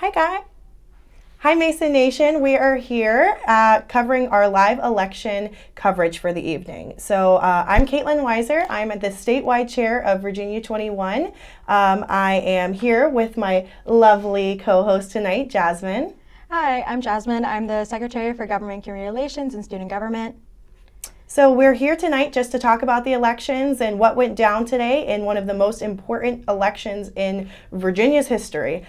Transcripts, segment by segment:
Hi, guys. Hi, Mason Nation. We are here covering our live election coverage for the evening. So I'm Katlyn Weiser. I'm the statewide chair of Virginia 21. I am here with my lovely co-host tonight, Yasmin. Hi, I'm Yasmin. I'm the Secretary for Government Community Relations and Student Government. So we're here tonight just to talk about the elections and what went down today in one of the most important elections in Virginia's history.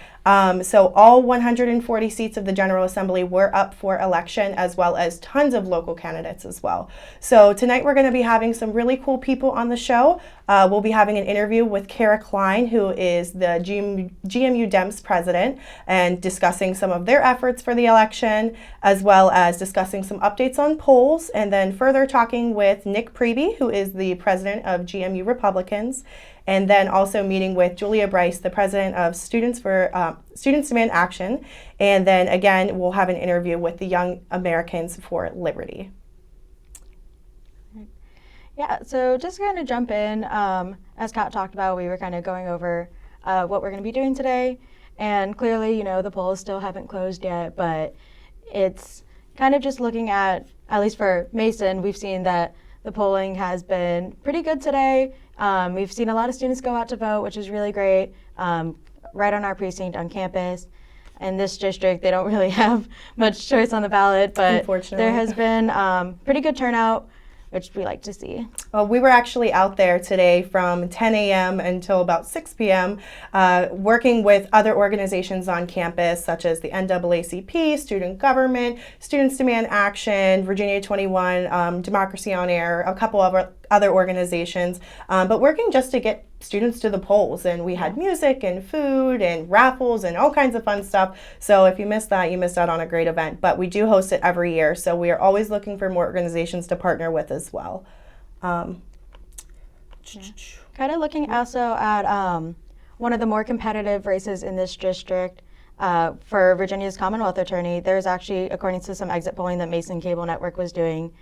So all 140 seats of the General Assembly were up for election, as well as tons of local candidates as well. So tonight we're going to be having some really cool people on the show. We'll be having an interview with Kara Kline, who is the GMU Dems president, and discussing some of their efforts for the election, as well as discussing some updates on polls, and then further talking with Nick Priebe, who is the president of GMU Republicans, and then also meeting with Brice, the president of Students Demand Action, and then again we'll have an interview with the Young Americans for Liberty. Yeah, so just kind of jump in. As Kat talked about, we were kind of going over what we're going to be doing today, and clearly, the polls still haven't closed yet, but it's kind of just looking at least for Mason, we've seen that the polling has been pretty good today. We've seen a lot of students go out to vote, which is really great, right on our precinct on campus. In this district, they don't really have much choice on the ballot, but there has been pretty good turnout, which we like to see. Well, we were actually out there today from 10 a.m. until about 6 p.m. Working with other organizations on campus, such as the NAACP, Student Government, Students Demand Action, Virginia 21, Democracy OnAir, a couple of other organizations, but working just to get students to the polls. And we had music and food and raffles and all kinds of fun stuff. So if you missed that, you missed out on a great event. But we do host it every year, so we are always looking for more organizations to partner with as well. Kind of looking also at one of the more competitive races in this district for Virginia's Commonwealth Attorney. There's actually, according to some exit polling that Mason Cable Network was doing,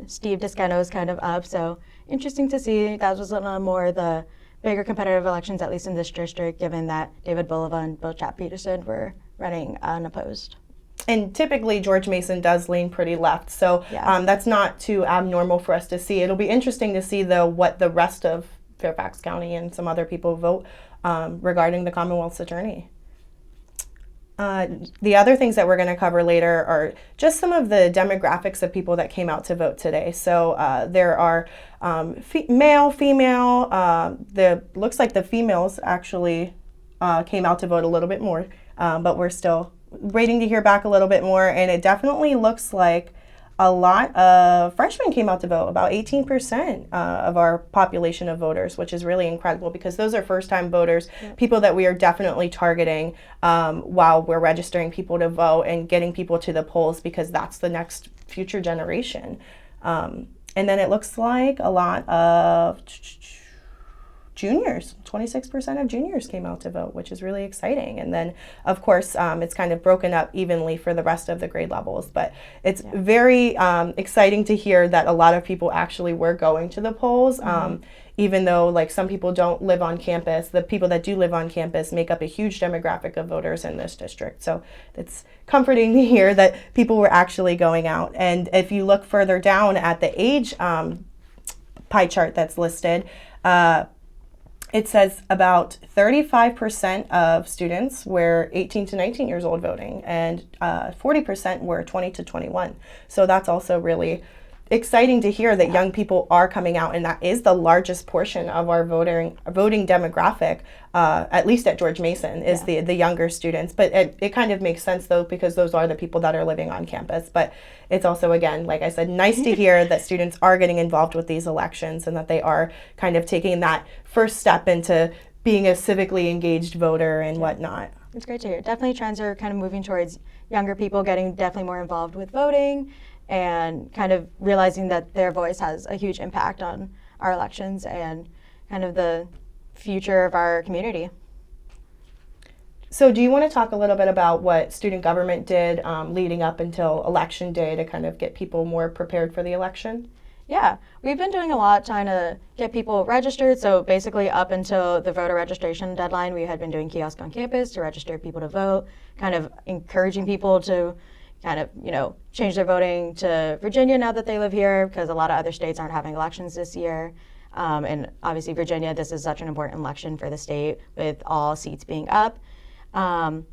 Steve Descano is kind of up, so interesting to see. That was one of more the bigger competitive elections, at least in this district, given that David Bulova and Bill Chap Peterson were running unopposed. And typically George Mason does lean pretty left, so that's not too abnormal for us to see. It'll be interesting to see, though, what the rest of Fairfax County and some other people vote regarding the Commonwealth's attorney. The other things that we're going to cover later are just some of the demographics of people that came out to vote today. So there are male, female. Looks like the females actually came out to vote a little bit more, but we're still waiting to hear back a little bit more. And it definitely looks like a lot of freshmen came out to vote, about 18% of our population of voters, which is really incredible because those are first-time voters, people that we are definitely targeting while we're registering people to vote and getting people to the polls, because that's the next future generation. And then it looks like a lot of juniors, 26% of juniors came out to vote, which is really exciting. And then, of course, it's kind of broken up evenly for the rest of the grade levels. But it's very exciting to hear that a lot of people actually were going to the polls, even though like some people don't live on campus. The people that do live on campus make up a huge demographic of voters in this district. So it's comforting to hear that people were actually going out. And if you look further down at the age pie chart that's listed, it says about 35% of students were 18 to 19 years old voting, and 40% were 20 to 21. So that's also really exciting to hear that young people are coming out, and that is the largest portion of our voting demographic, at least at George Mason, is the younger students. But it kind of makes sense, though, because those are the people that are living on campus. But it's also, again, like I said, nice to hear that students are getting involved with these elections and that they are kind of taking that first step into being a civically engaged voter and whatnot. It's great to hear. Definitely trends are kind of moving towards younger people getting definitely more involved with voting and kind of realizing that their voice has a huge impact on our elections and kind of the future of our community. So do you want to talk a little bit about what student government did leading up until election day to kind of get people more prepared for the election? Yeah, we've been doing a lot trying to get people registered. So basically up until the voter registration deadline, we had been doing kiosks on campus to register people to vote, kind of encouraging people to kind of, change their voting to Virginia now that they live here, because a lot of other states aren't having elections this year. And obviously Virginia, this is such an important election for the state with all seats being up.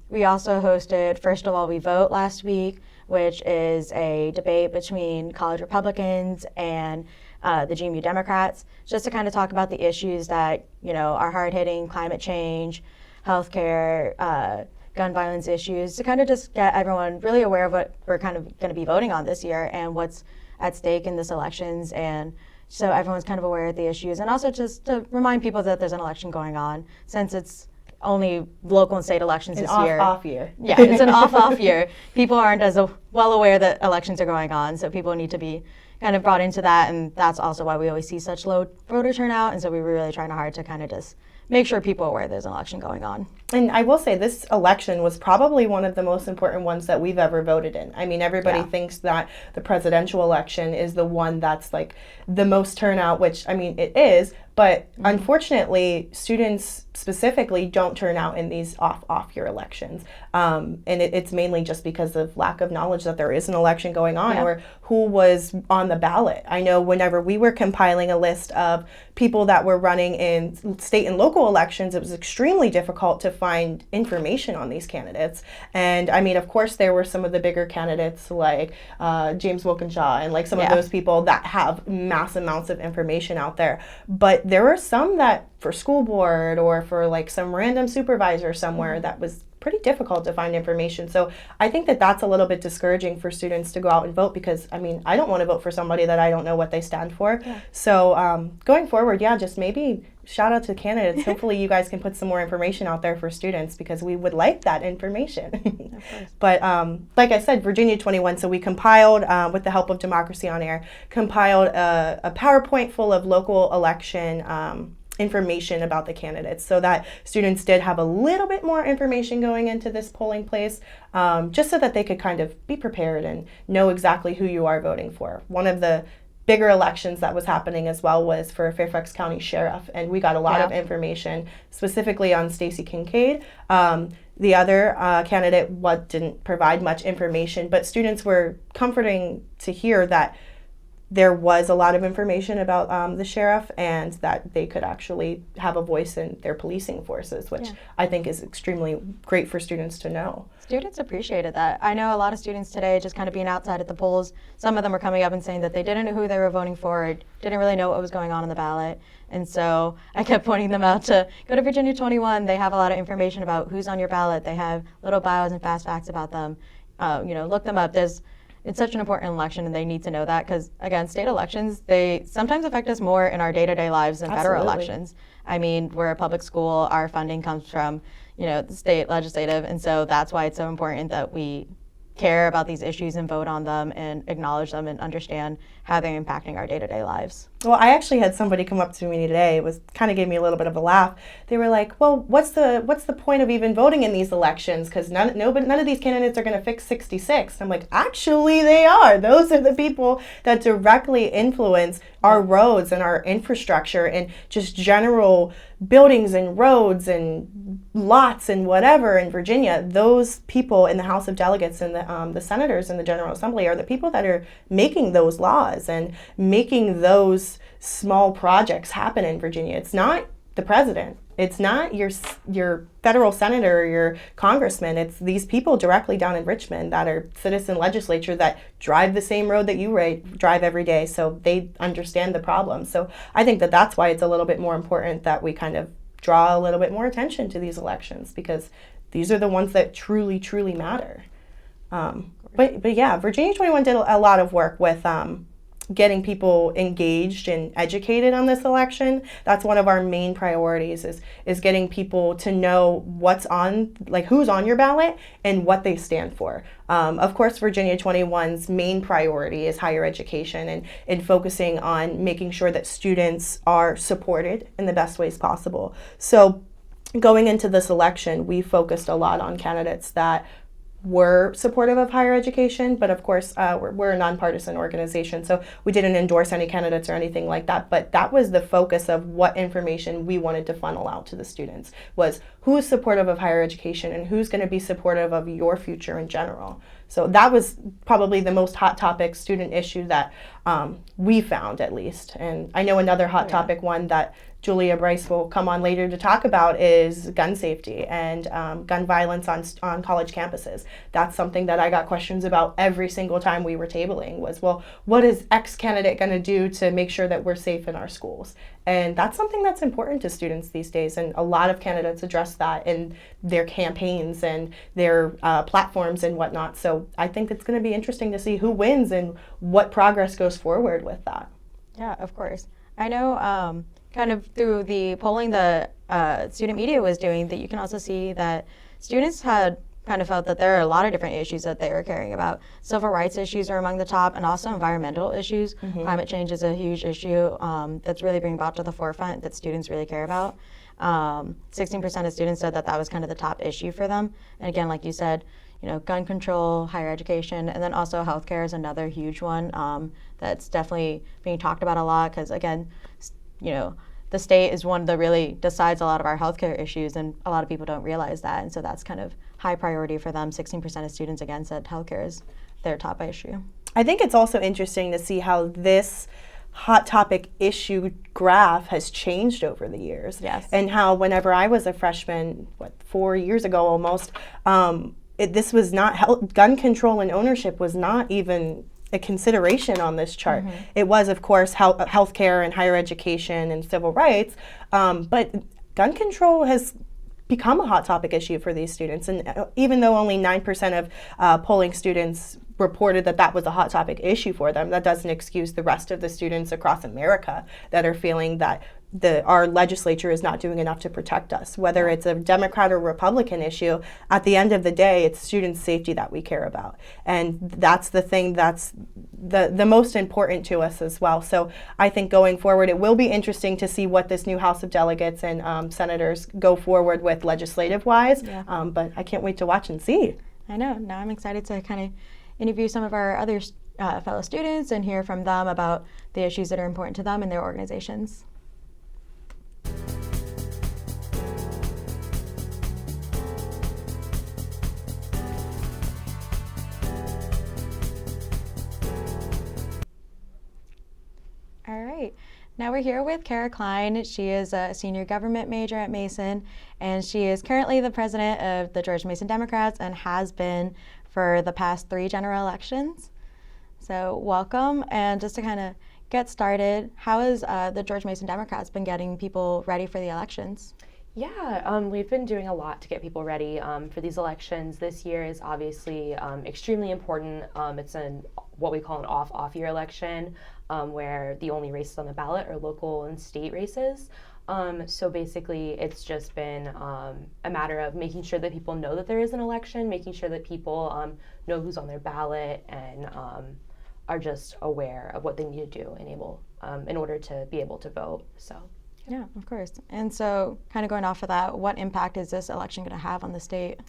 We also hosted First of All We Vote last week, which is a debate between college Republicans and the GMU Democrats, just to kind of talk about the issues that, are hard-hitting: climate change, healthcare, gun violence issues, to kind of just get everyone really aware of what we're kind of going to be voting on this year and what's at stake in this elections, and so everyone's kind of aware of the issues, and also just to remind people that there's an election going on, since it's only local and state elections this year. An off year. Yeah, it's an off year. People aren't as well aware that elections are going on, so people need to be kind of brought into that, and that's also why we always see such low voter turnout, and so we were really trying hard to kind of just make sure people are aware there's an election going on. And I will say this election was probably one of the most important ones that we've ever voted in. I mean, everybody thinks that the presidential election is the one that's like the most turnout, which, I mean, it is, but unfortunately, students specifically don't turn out in these off-year elections. And it's mainly just because of lack of knowledge that there is an election going on or who was on the ballot. I know whenever we were compiling a list of people that were running in state and local elections, it was extremely difficult to find information on these candidates. And I mean, of course, there were some of the bigger candidates like James Wilkinshaw and like some of those people that have mass amounts of information out there. But there were some that for school board or for like some random supervisor somewhere that was pretty difficult to find information. So I think that that's a little bit discouraging for students to go out and vote, because I mean, I don't want to vote for somebody that I don't know what they stand for. So going forward, just maybe shout out to candidates. Hopefully you guys can put some more information out there for students, because we would like that information. But like I said, Virginia 21, so we compiled, with the help of Democracy on Air, compiled a PowerPoint full of local election information about the candidates, so that students did have a little bit more information going into this polling place, just so that they could kind of be prepared and know exactly who you are voting for. One of the bigger elections that was happening as well was for Fairfax County Sheriff, and we got a lot of information specifically on Stacey Kincaid. The other candidate didn't provide much information, but students were comforting to hear that there was a lot of information about the sheriff, and that they could actually have a voice in their policing forces, which I think is extremely great for students to know. Students appreciated that. I know a lot of students today, just kind of being outside at the polls, some of them were coming up and saying that they didn't know who they were voting for, or didn't really know what was going on the ballot. And so I kept pointing them out to go to Virginia 21. They have a lot of information about who's on your ballot. They have little bios and fast facts about them. Look them up. It's such an important election, and they need to know that, because, again, state elections, they sometimes affect us more in our day-to-day lives than federal elections. I mean, we're a public school. Our funding comes from, the state legislative, and so that's why it's so important that we care about these issues and vote on them and acknowledge them and understand how they're impacting our day-to-day lives. Well, I actually had somebody come up to me today. It was kind of gave me a little bit of a laugh. They were like, "Well, what's the point of even voting in these elections? Because none of these candidates are going to fix 66." I'm like, actually, they are. Those are the people that directly influence our roads and our infrastructure and just general buildings and roads and lots and whatever in Virginia. Those people in the House of Delegates and the senators in the General Assembly are the people that are making those laws and making those small projects happen in Virginia. It's not the president. It's not your federal senator or your congressman. It's these people directly down in Richmond that are citizen legislature that drive the same road that you drive every day, so they understand the problem. So I think that that's why it's a little bit more important that we kind of draw a little bit more attention to these elections, because these are the ones that truly, truly matter. But yeah, Virginia 21 did a lot of work with getting people engaged and educated on this election. That's one of our main priorities is getting people to know what's on, like who's on your ballot and what they stand for. Of course, Virginia 21's main priority is higher education and focusing on making sure that students are supported in the best ways possible. So going into this election, we focused a lot on candidates that were supportive of higher education, but of course we're a nonpartisan organization, so we didn't endorse any candidates or anything like that, but that was the focus of what information we wanted to funnel out to the students, was who's supportive of higher education and who's going to be supportive of your future in general. So that was probably the most hot topic student issue that we found, at least. And I know another hot topic one that Julia Brice will come on later to talk about is gun safety and gun violence on college campuses. That's something that I got questions about every single time we were tabling was, well, what is X candidate going to do to make sure that we're safe in our schools? And that's something that's important to students these days, and a lot of candidates address that in their campaigns and their platforms and whatnot. So I think it's going to be interesting to see who wins and what progress goes forward with that. Yeah, of course. I know kind of through the polling the student media was doing, that you can also see that students had kind of felt that there are a lot of different issues that they were caring about. Civil rights issues are among the top, and also environmental issues. Mm-hmm. Climate change is a huge issue that's really being brought to the forefront that students really care about. 16% of students said that that was kind of the top issue for them. And again, like you said, gun control, higher education, and then also healthcare is another huge one that's definitely being talked about a lot, because again, the state is one that really decides a lot of our healthcare issues, and a lot of people don't realize that. And so that's kind of high priority for them. 16% of students, again, said healthcare is their top issue. I think it's also interesting to see how this hot topic issue graph has changed over the years. Yes. And how whenever I was a freshman, 4 years ago almost, this was not, gun control and ownership was not even a consideration on this chart. Mm-hmm. It was, of course, healthcare and higher education and civil rights, but gun control has become a hot topic issue for these students. And even though only 9% of polling students reported that was a hot topic issue for them, that doesn't excuse the rest of the students across America that are feeling that our legislature is not doing enough to protect us. Whether it's a Democrat or Republican issue, at the end of the day, it's student safety that we care about. And that's the thing that's the most important to us as well. So I think going forward, it will be interesting to see what this new House of Delegates and senators go forward with legislative-wise. Yeah. But I can't wait to watch and see. I know. Now I'm excited to kind of interview some of our other fellow students and hear from them about the issues that are important to them and their organizations. All right. Now we're here with Kara Kline. She is a senior government major at Mason, and she is currently the president of the George Mason Democrats and has been for the past 3 general elections. So welcome, and just to kind of get started, how has the George Mason Democrats been getting people ready for the elections? Yeah, we've been doing a lot to get people ready for these elections. This year is obviously extremely important. It's what we call an off year election, where the only races on the ballot are local and state races. So basically, it's just been a matter of making sure that people know that there is an election, making sure that people know who's on their ballot, and are just aware of what they need to do in order to be able to vote. So. Yeah, of course. And so, kind of going off of that, what impact is this election going to have on the state?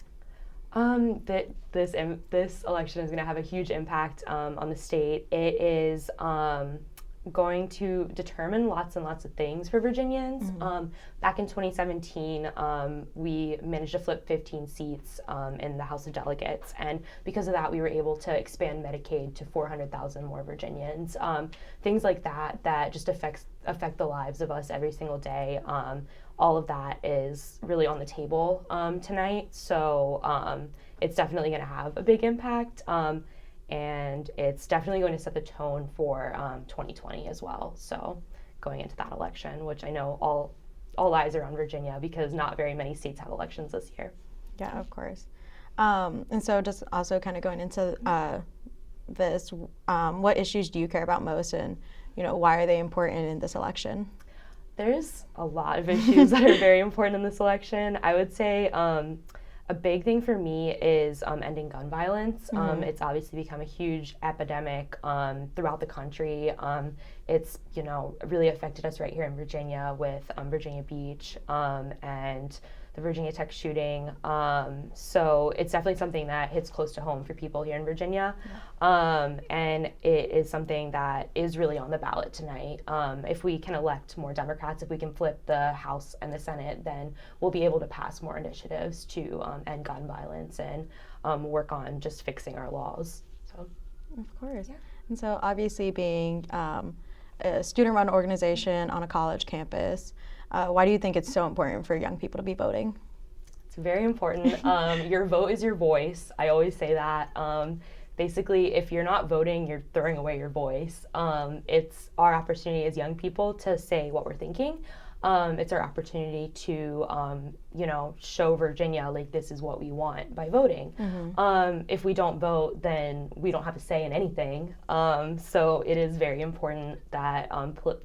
This election is going to have a huge impact on the state. It is going to determine lots and lots of things for Virginians. Mm-hmm. Back in 2017, we managed to flip 15 seats in the House of Delegates, and because of that, we were able to expand Medicaid to 400,000 more Virginians. Things like that just affect the lives of us every single day. All of that is really on the table tonight, so it's definitely going to have a big impact. And it's definitely going to set the tone for 2020 as well. So going into that election, which I know all eyes are on Virginia because not very many states have elections this year. Yeah, of course. And so just also kind of going into this, what issues do you care about most, and why are they important in this election? There's a lot of issues that are very important in this election. I would say a big thing for me is ending gun violence. Mm-hmm. It's obviously become a huge epidemic throughout the country. It's really affected us right here in Virginia with Virginia Beach and the Virginia Tech shooting. So it's definitely something that hits close to home for people here in Virginia. And it is something that is really on the ballot tonight. If we can elect more Democrats, if we can flip the House and the Senate, then we'll be able to pass more initiatives to end gun violence and work on just fixing our laws. So, of course. Yeah. And so obviously being a student-run organization on a college campus, why do you think it's so important for young people to be voting? It's very important. Your vote is your voice. I always say that. Basically, if you're not voting, you're throwing away your voice. It's our opportunity as young people to say what we're thinking. It's our opportunity to, show Virginia, like, this is what we want by voting. If we don't vote, then we don't have a say in anything. So it is very important that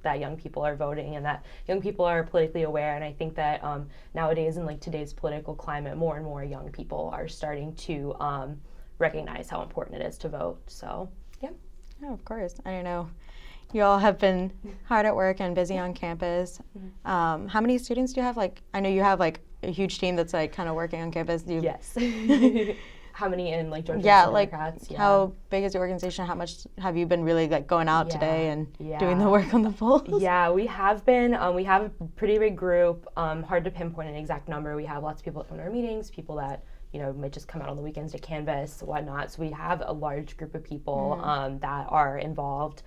that young people are voting and that young people are politically aware. And I think that nowadays in like today's political climate, more and more young people are starting to recognize how important it is to vote. So, yeah. Oh, of course. I know. You all have been hard at work and busy on campus. How many students do you have? Like, I know you have like a huge team that's like kind of working on campus. Yes. How many in like Georgia Democrats? Yeah. How big is the organization? How much have you been really like going out today and doing the work on the polls? Yeah, we have been. We have a pretty big group. Hard to pinpoint an exact number. We have lots of people that come to our meetings, people that might just come out on the weekends to canvass, whatnot. So we have a large group of people that are involved.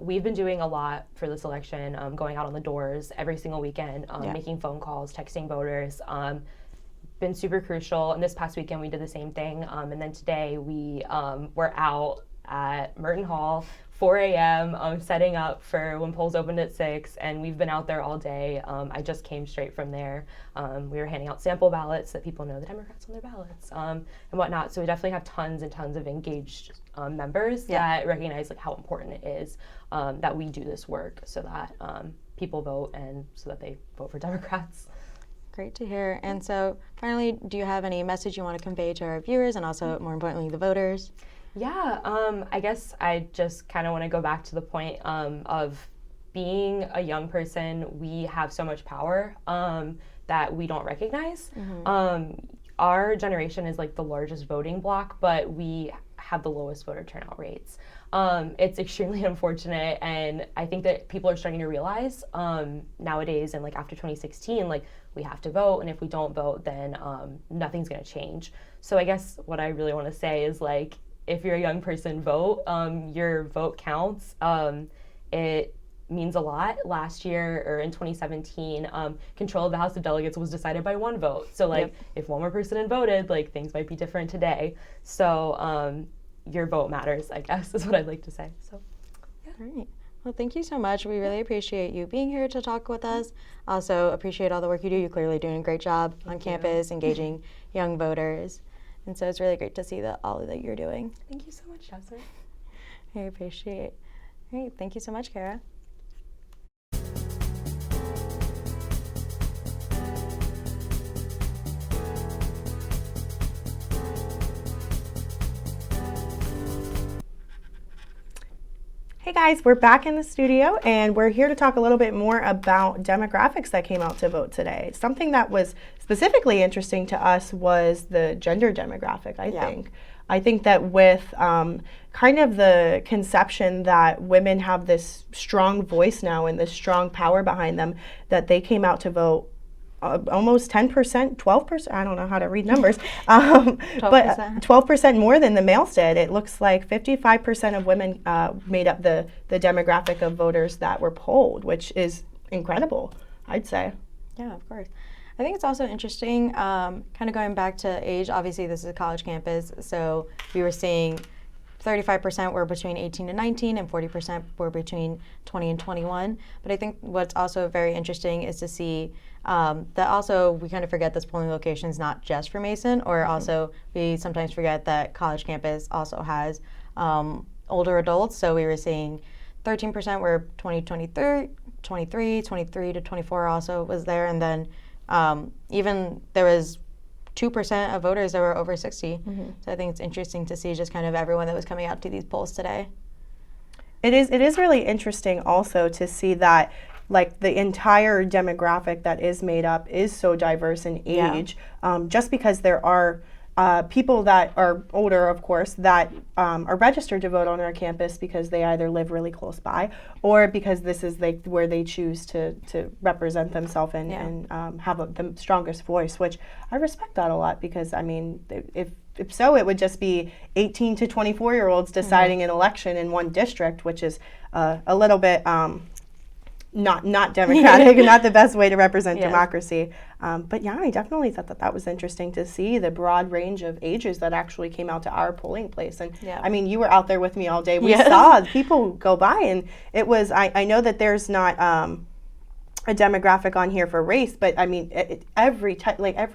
We've been doing a lot for this election, going out on the doors every single weekend, making phone calls, texting voters. Been super crucial. And this past weekend we did the same thing. And then today we were out at Merton Hall, 4 a.m., setting up for when polls opened at 6, and we've been out there all day. I just came straight from there. We were handing out sample ballots so that people know the Democrats on their ballots and whatnot. So we definitely have tons and tons of engaged members that recognize like how important it is that we do this work so that people vote and so that they vote for Democrats. Great to hear. And so finally, do you have any message you want to convey to our viewers and also more importantly the voters? Yeah, I guess I just kind of want to go back to the point of being a young person. We have so much power that we don't recognize. Our generation is like the largest voting bloc, but we have the lowest voter turnout rates. It's extremely unfortunate, and I think that people are starting to realize nowadays and like after 2016, like we have to vote, and if we don't vote, then nothing's going to change. So I guess what I really want to say is like, if you're a young person, vote. Your vote counts. It means a lot. Last year, or in 2017, control of the House of Delegates was decided by one vote. So like, if one more person had voted, like things might be different today. So your vote matters, I guess, is what I'd like to say. So, yeah. All right. Well, thank you so much. We really appreciate you being here to talk with us. Also appreciate all the work you do. You're clearly doing a great job on campus, engaging young voters. And so it's really great to see all that you're doing. Thank you so much, Yasmin. I appreciate it. All right, thank you so much, Kara. Hey guys, we're back in the studio and we're here to talk a little bit more about demographics that came out to vote today. Something that was specifically interesting to us was the gender demographic, I think. I think that with kind of the conception that women have this strong voice now and this strong power behind them, that they came out to vote almost 10%, 12%, I don't know how to read numbers, but 12% more than the males did. It looks like 55% of women made up the demographic of voters that were polled, which is incredible, I'd say. Yeah, of course. I think it's also interesting, kind of going back to age. Obviously, this is a college campus, so we were seeing 35% were between 18 and 19, and 40% were between 20 and 21. But I think what's also very interesting is to see that also we kind of forget this polling location is not just for Mason, or also we sometimes forget that college campus also has older adults. So we were seeing 13% were 23 to 24 also was there, and then even there was 2% of voters that were over 60. So I think it's interesting to see just kind of everyone that was coming out to these polls today. It is really interesting also to see that like the entire demographic that is made up is so diverse in age, just because there are people that are older, of course, that are registered to vote on our campus because they either live really close by or because this is like where they choose to represent themselves and have the strongest voice, which I respect that a lot, because I mean, if so, it would just be 18 to 24-year-olds deciding an election in one district, which is a little bit not democratic and not the best way to represent democracy. But yeah, I definitely thought that was interesting to see the broad range of ages that actually came out to our polling place. And I mean, you were out there with me all day. We saw people go by, and it was, I know that there's not a demographic on here for race, but I mean, every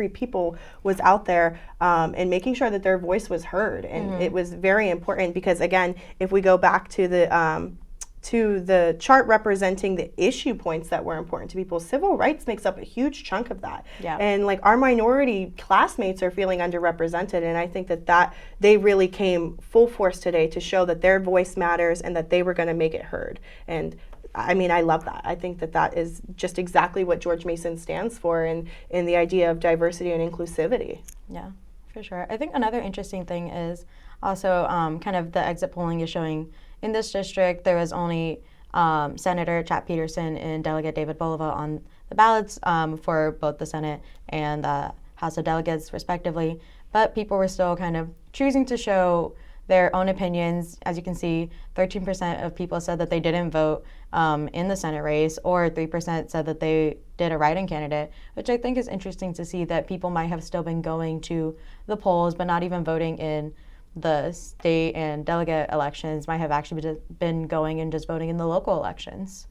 people was out there and making sure that their voice was heard. And it was very important because, again, if we go back to the chart representing the issue points that were important to people, civil rights makes up a huge chunk of that. And like our minority classmates are feeling underrepresented, and I think that they really came full force today to show that their voice matters and that they were going to make it heard. And I mean, I love that. I think that is just exactly what George Mason stands for in the idea of diversity and inclusivity. Yeah, for sure. I think another interesting thing is also kind of the exit polling is showing in this district there was only Senator Chap Peterson and Delegate David Bolova on the ballots for both the Senate and the House of Delegates, respectively. But people were still kind of choosing to show their own opinions. As you can see, 13% of people said that they didn't vote in the Senate race, or 3% said that they did a write-in candidate, which I think is interesting to see that people might have still been going to the polls but not even voting in the state and delegate elections, might have actually just been going and just voting in the local elections.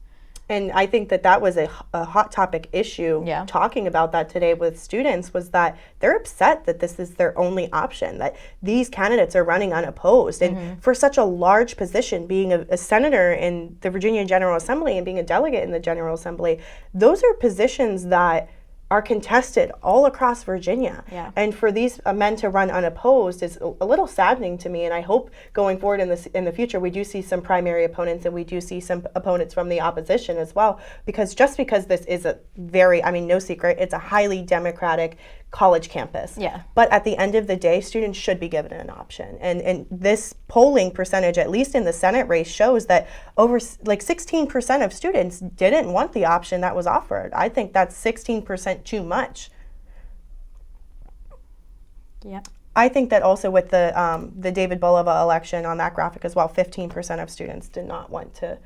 And I think that was a hot topic issue, talking about that today with students, was that they're upset that this is their only option, that these candidates are running unopposed. And for such a large position, being a senator in the Virginia General Assembly and being a delegate in the General Assembly, those are positions that are contested all across Virginia. And for these men to run unopposed is a little saddening to me, and I hope going forward in the future we do see some primary opponents and we do see some opponents from the opposition as well, because just because this is a very, I mean, no secret, it's a highly democratic college campus. But at the end of the day, students should be given an option. And this polling percentage, at least in the Senate race, shows that over like 16% of students didn't want the option that was offered. I think that's 16% too much. I think that also with the David Bolova election on that graphic as well, 15% of students did not want to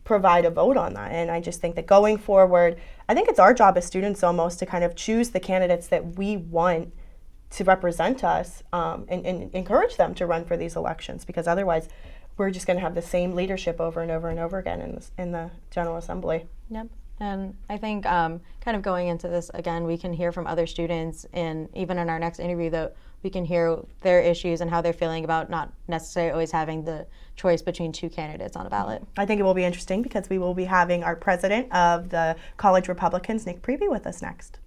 provide a vote on that. And I just think that going forward, I think it's our job as students almost to kind of choose the candidates that we want to represent us and encourage them to run for these elections, because otherwise we're just going to have the same leadership over and over and over again in the General Assembly. And I think kind of going into this again, we can hear from other students, and even in our next interview that we can hear their issues and how they're feeling about not necessarily always having the choice between two candidates on a ballot. I think it will be interesting because we will be having our president of the College Republicans, Nick Priebe, with us next.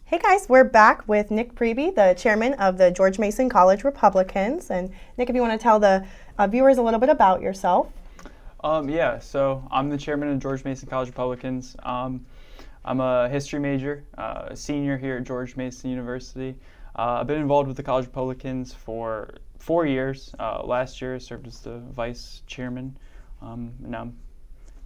Hey guys, we're back with Nick Priebe, the chairman of the George Mason College Republicans. And Nick, if you want to tell the viewers a little bit about yourself. So I'm the chairman of George Mason College Republicans. I'm a history major, a senior here at George Mason University. I've been involved with the College Republicans for 4 years. Last year I served as the vice chairman, and now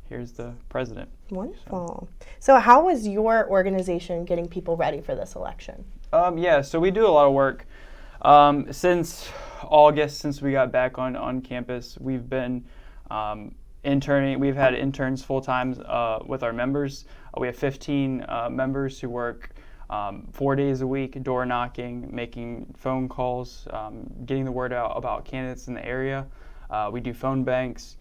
here's the president. Wonderful. So how was your organization getting people ready for this election? So we do a lot of work. Since August, since we got back on campus, we've been interning. We've had interns full-time with our members. We have 15 members who work 4 days a week, door knocking, making phone calls, getting the word out about candidates in the area. We do phone banks.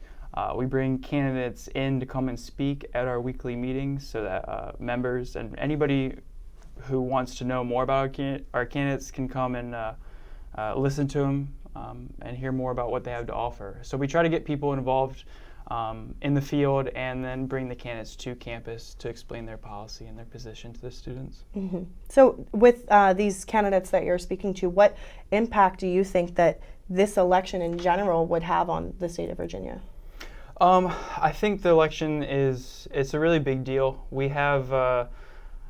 We bring candidates in to come and speak at our weekly meetings so that members and anybody who wants to know more about our candidates can come and listen to them and hear more about what they have to offer. So we try to get people involved in the field, and then bring the candidates to campus to explain their policy and their position to the students. Mm-hmm. So with these candidates that you're speaking to, what impact do you think that this election in general would have on the state of Virginia? I think the election it's a really big deal. We have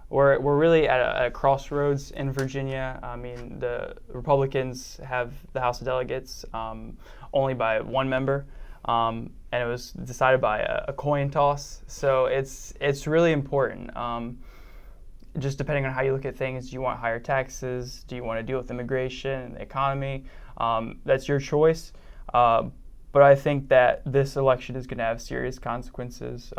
we're really at a crossroads in Virginia. I mean, the Republicans have the House of Delegates only by one member, and it was decided by a coin toss. So it's really important. Just depending on how you look at things, do you want higher taxes? Do you want to deal with immigration and the economy? That's your choice. But I think that this election is going to have serious consequences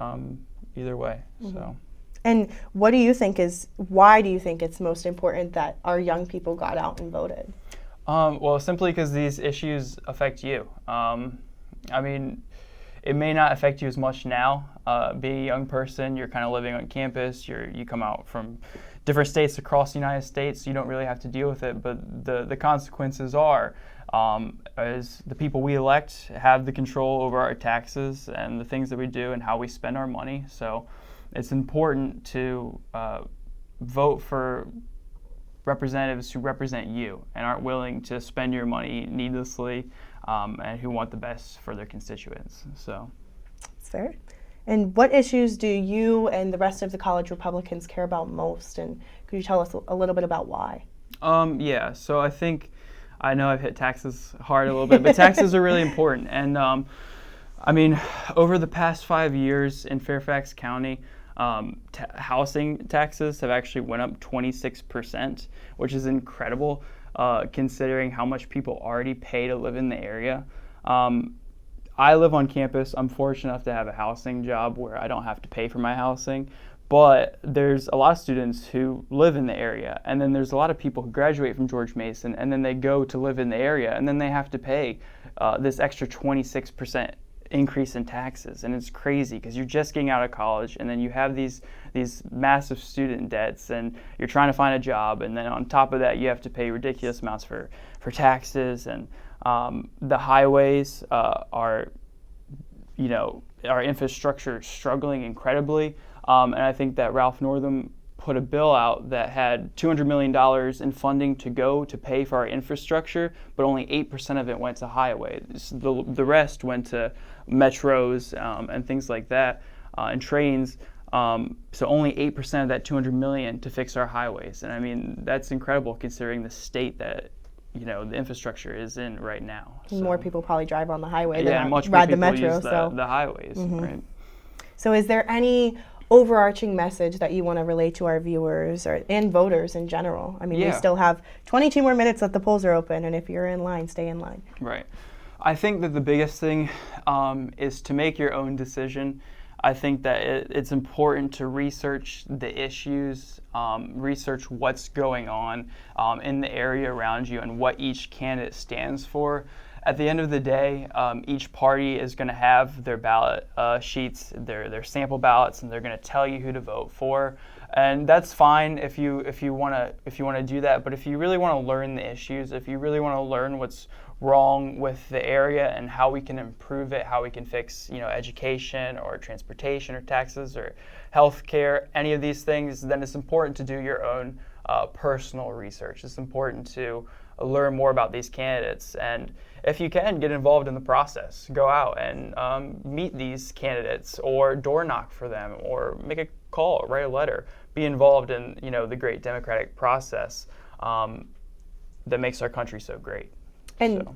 either way. Mm-hmm. So. And why do you think it's most important that our young people got out and voted? Well, simply because these issues affect you. I mean, it may not affect you as much now. Being a young person, you're kind of living on campus. You come out from different states across the United States, so you don't really have to deal with it. But the consequences are, as the people we elect have the control over our taxes and the things that we do and how we spend our money. So it's important to vote for representatives who represent you and aren't willing to spend your money needlessly, and who want the best for their constituents. So that's fair. And what issues do you and the rest of the college Republicans care about most? And could you tell us a little bit about why? Yeah, so I know I've hit taxes hard a little bit, but taxes are really important. And I mean, over the past 5 years in Fairfax County, housing taxes have actually went up 26%, which is incredible considering how much people already pay to live in the area. I live on campus. I'm fortunate enough to have a housing job where I don't have to pay for my housing, but there's a lot of students who live in the area, and then there's a lot of people who graduate from George Mason, and then they go to live in the area, and then they have to pay this extra 26% increase in taxes. And it's crazy because you're just getting out of college, and then you have these massive student debts, and you're trying to find a job, and then on top of that you have to pay ridiculous amounts for taxes. And the highways our infrastructure is struggling incredibly, and I think that Ralph Northam put a bill out that had $200 million in funding to go to pay for our infrastructure, but only 8% of it went to highways. The rest went to metros and things like that, and trains. So only 8% of that $200 million to fix our highways. And I mean, that's incredible considering the state that the infrastructure is in right now. So. More people probably drive on the highway than ride the metro. Use the highways, mm-hmm. Right? So is there any overarching message that you want to relate to our viewers and voters in general? I mean, we still have 22 more minutes that the polls are open, and if you're in line, stay in line. Right. I think that the biggest thing is to make your own decision. I think that it's important to research the issues, research what's going on in the area around you and what each candidate stands for. At the end of the day, each party is going to have their ballot sheets, their sample ballots, and they're going to tell you who to vote for. And that's fine if you want to do that. But if you really want to learn the issues, if you really want to learn what's wrong with the area and how we can improve it, how we can fix education or transportation or taxes or healthcare, any of these things, then it's important to do your own personal research. It's important to learn more about these candidates, and if you can, get involved in the process. Go out and meet these candidates, or door knock for them, or make a call, write a letter. Be involved in the great democratic process that makes our country so great. And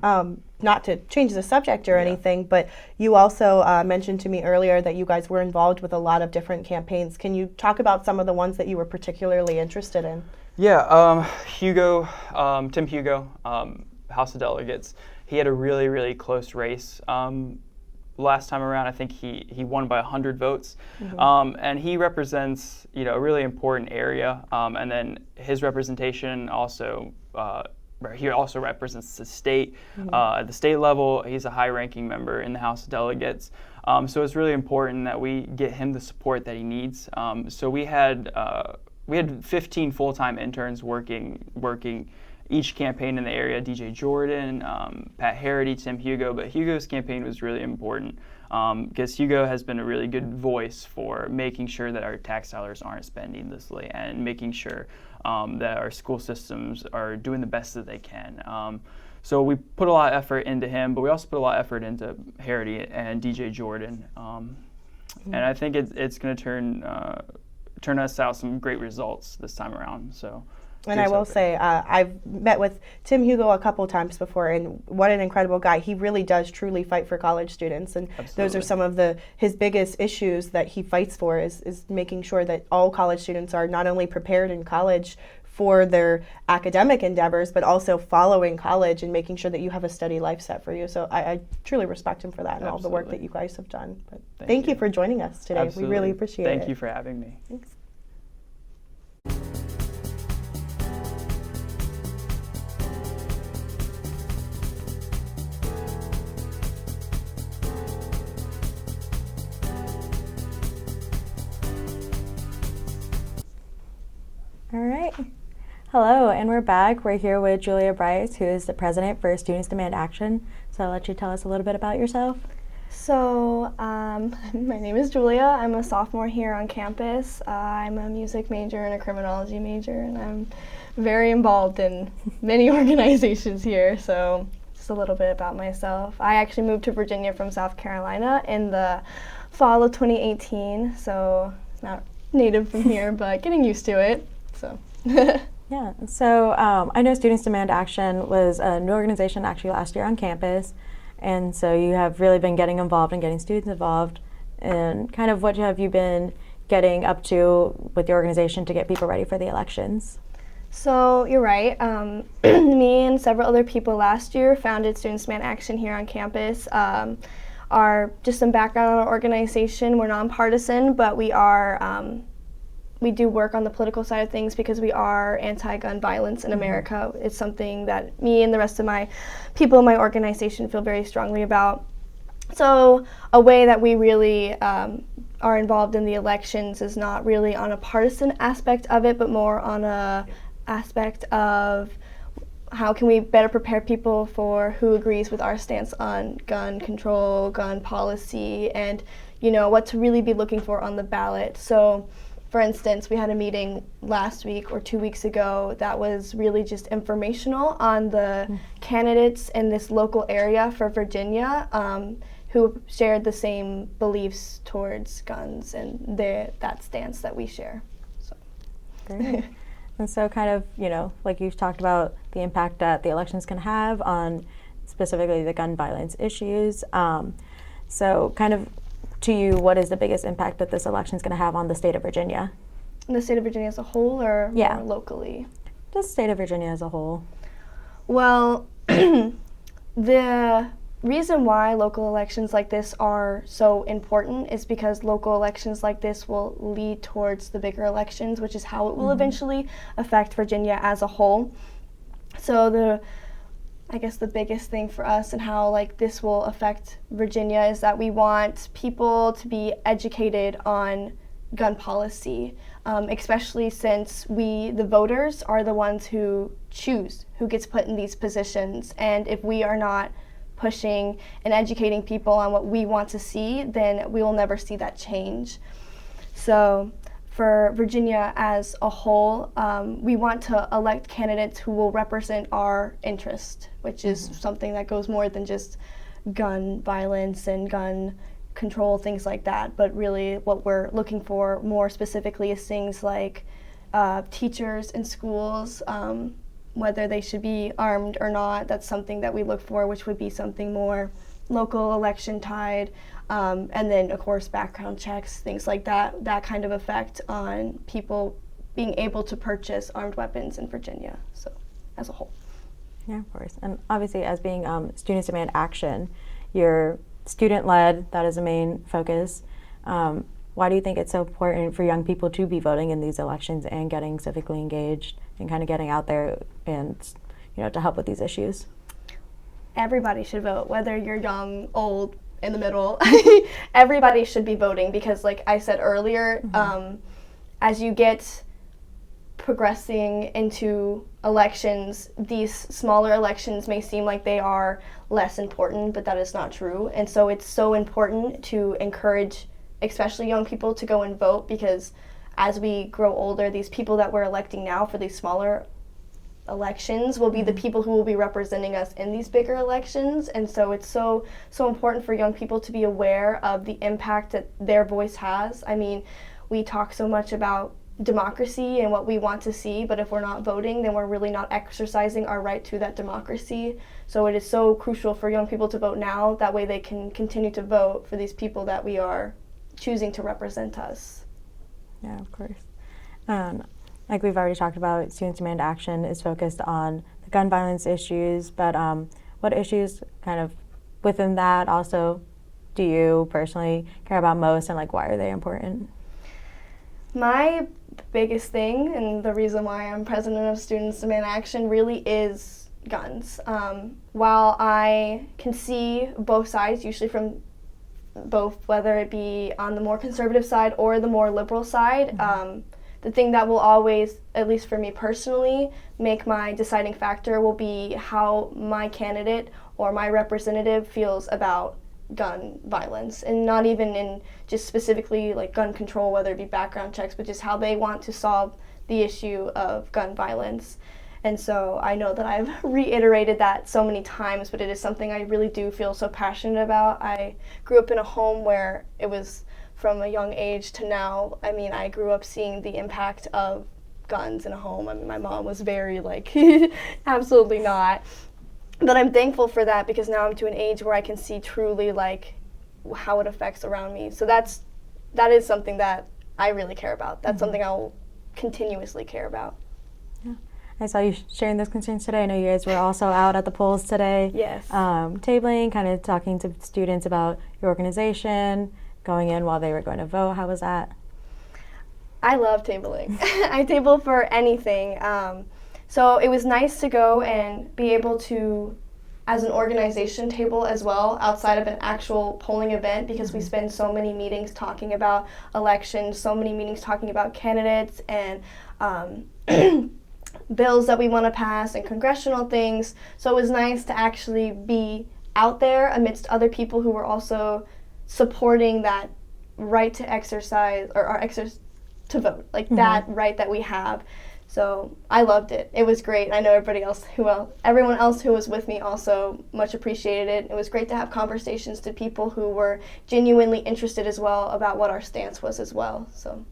not to change the subject or anything, but you also mentioned to me earlier that you guys were involved with a lot of different campaigns. Can you talk about some of the ones that you were particularly interested in? Yeah, Tim Hugo, House of Delegates, he had a really, really close race. Last time around, I think he won by 100 votes. Mm-hmm. And he represents, a really important area. And then his representation also, he also represents the state. Mm-hmm. At the state level, he's a high-ranking member in the House of Delegates. So it's really important that we get him the support that he needs. So we had 15 full-time interns working each campaign in the area. DJ Jordan, Pat Harity, Tim Hugo, but Hugo's campaign was really important because Hugo has been a really good voice for making sure that our tax dollars aren't spent needlessly and making sure that our school systems are doing the best that they can. So we put a lot of effort into him, but we also put a lot of effort into Harity and DJ Jordan. And I think it's going to turn us out some great results this time around. So. And I will say, I've met with Tim Hugo a couple times before, and what an incredible guy. He really does truly fight for college students, and those are some of his biggest issues that he fights for is making sure that all college students are not only prepared in college for their academic endeavors, but also following college and making sure that you have a steady life set for you. So I truly respect him for that and all the work that you guys have done. But thank you for joining us today. We really appreciate it. Thank you for having me. Thanks. All right. Hello, and we're back. We're here with Julia Brice, who is the president for Students Demand Action. So I'll let you tell us a little bit about yourself. So, my name is Julia. I'm a sophomore here on campus. I'm a music major and a criminology major, and I'm very involved in many organizations here. So, just a little bit about myself. I actually moved to Virginia from South Carolina in the fall of 2018, so not native from here, but getting used to it. So. Yeah, so I know Students Demand Action was a new organization actually last year on campus, and so you have really been getting involved and getting students involved. And kind of what have you been getting up to with the organization to get people ready for the elections? So you're right. Me and several other people last year founded Students Demand Action here on campus. Just some background on our organization. We're nonpartisan, but we do work on the political side of things because we are anti-gun violence in America. It's something that me and the rest of my people in my organization feel very strongly about. So a way that we really are involved in the elections is not really on a partisan aspect of it, but more on a aspect of how can we better prepare people for who agrees with our stance on gun control, gun policy, and what to really be looking for on the ballot. So for instance, we had a meeting last week or 2 weeks ago that was really just informational on the candidates in this local area for Virginia who shared the same beliefs towards guns and that stance that we share. So. Great. And so kind of, like you've talked about the impact that the elections can have on specifically the gun violence issues. So kind of, to you, what is the biggest impact that this election is going to have on the state of Virginia? In the state of Virginia as a whole, or more locally? The state of Virginia as a whole. Well, the reason why local elections like this are so important is because local elections like this will lead towards the bigger elections, which is how it will eventually affect Virginia as a whole. So I guess the biggest thing for us and how this will affect Virginia is that we want people to be educated on gun policy, especially since the voters are the ones who choose who gets put in these positions. And if we are not pushing and educating people on what we want to see, then we will never see that change. So for Virginia as a whole, we want to elect candidates who will represent our interest, which is something that goes more than just gun violence and gun control, things like that. But really what we're looking for more specifically is things like teachers in schools, whether they should be armed or not. That's something that we look for, which would be something more local election tied. And then, of course, background checks, things like that kind of effect on people being able to purchase armed weapons in Virginia, so as a whole. Yeah, of course. And obviously, as being Students Demand Action, you're student-led, that is a main focus. Why do you think it's so important for young people to be voting in these elections and getting civically engaged and kind of getting out there and, to help with these issues? Everybody should vote, whether you're young, old, in the middle. Everybody should be voting because, like I said earlier, as you get progressing into elections, these smaller elections may seem like they are less important, but that is not true. And so it's so important to encourage, especially young people, to go and vote, because as we grow older, these people that we're electing now for these smaller elections will be the people who will be representing us in these bigger elections. And so it's so important for young people to be aware of the impact that their voice has. I mean, we talk so much about democracy and what we want to see, but if we're not voting, then we're really not exercising our right to that democracy. So it is so crucial for young people to vote now. That way they can continue to vote for these people that we are choosing to represent us. Yeah, of course. Like we've already talked about, Students Demand Action is focused on the gun violence issues, but what issues kind of within that also do you personally care about most, and like why are they important? My biggest thing, and the reason why I'm president of Students Demand Action, really is guns. While I can see both sides, usually from both, whether it be on the more conservative side or the more liberal side, the thing that will always, at least for me personally, make my deciding factor will be how my candidate or my representative feels about gun violence, and not even in just specifically like gun control, whether it be background checks, but just how they want to solve the issue of gun violence. And so I know that I've reiterated that so many times, but it is something I really do feel so passionate about. I grew up in a home where it was, from a young age to now, I mean, I grew up seeing the impact of guns in a home. I mean, my mom was very like, absolutely not. But I'm thankful for that, because now I'm to an age where I can see truly like how it affects around me. So that is something that I really care about. That's something I'll continuously care about. Yeah. I saw you sharing those concerns today. I know you guys were also out at the polls today. Yes. Tabling, kind of talking to students about your organization, going in while they were going to vote. How was that? I love tabling. I table for anything. So it was nice to go and be able to, as an organization, table as well outside of an actual polling event, because we spend so many meetings talking about elections, so many meetings talking about candidates and bills that we want to pass and congressional things. So it was nice to actually be out there amidst other people who were also supporting that right to exercise, or to vote, like that right that we have. So I loved it. It was great. I know everyone else who was with me also much appreciated it. It was great to have conversations to people who were genuinely interested as well about what our stance was as well. So